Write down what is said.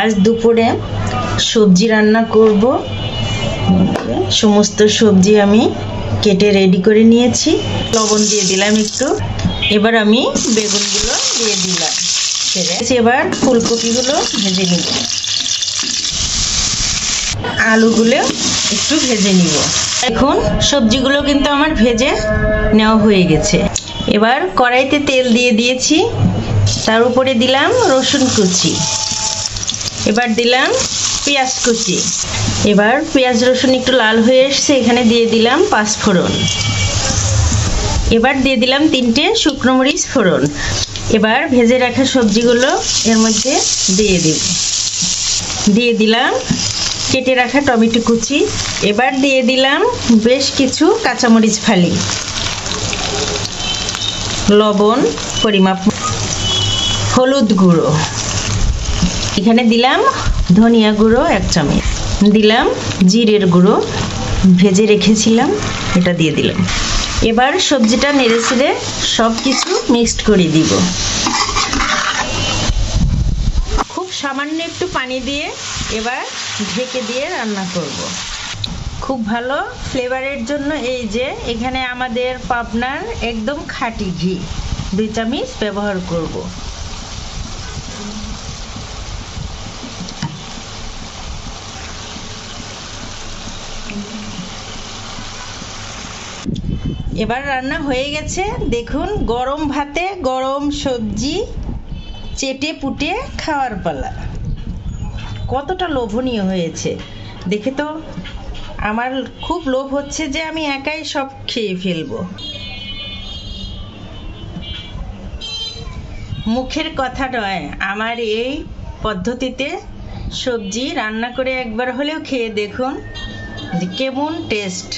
আজ দুপুরে সবজি রান্না করব। সমস্ত সবজি আমি কেটে রেডি করে নিয়েছি। লবণ দিয়ে দিলাম একটু। এবার আমি বেগুনগুলো দিয়ে দিলাম। এবার ফুলকপিগুলো ভেজে নিব। আলুগুলো একটু ভেজে নিব। এখন সবজিগুলো কিন্তু আমার ভেজে নেওয়া হয়ে গেছে। এবার কড়াইতে তেল দিয়ে দিয়েছি, তার উপরে দিলাম রসুন কুচি, এবার দিলাম পেঁয়াজ কুচি। এবার পেঁয়াজ রসুন একটু লাল হয়ে এসছে, এখানে দিয়ে দিলাম পাঁচফোড়ন। এবার দিয়ে দিলাম 3টে শুকনো মরিচ ফোড়ন। এবার ভেজে রাখা সবজিগুলো এর মধ্যে দিয়ে দিলাম কেটে রাখা টমেটো কুচি। এবার দিয়ে দিলাম বেশ কিছু কাঁচামরিচ ফালি, লবণ পরিমাপ, হলুদ গুঁড়ো, এখানে দিলাম ধনিয়া গুঁড়ো 1 চামচ, দিলাম জিরের গুঁড়ো ভেজে রেখেছিলাম, এটা দিয়ে দিলাম। এবার সবজিটা নেড়েচেড়ে সব কিছু মিক্সড করে দিব। খুব সামান্য একটু পানি দিয়ে এবার ঢেকে দিয়ে রান্না করব। খুব ভালো ফ্লেভারের জন্য এই যে এখানে আমাদের পাবনার একদম খাঁটি ঘি 2 চামচ ব্যবহার করব। এবার রান্না হয়ে গেছে। দেখুন, গরম ভাতে গরম সবজি চেটে পুটে খাওয়ার পালা। কতটা লোভনীয় হয়েছে দেখে তো আমার খুব লোভ হচ্ছে যে আমি একাই সব খেয়ে ফেলবো। মুখের কথা নয়, আমার এই পদ্ধতিতে সবজি রান্না করে একবার হলেও খেয়ে দেখুন যে কেমন টেস্ট।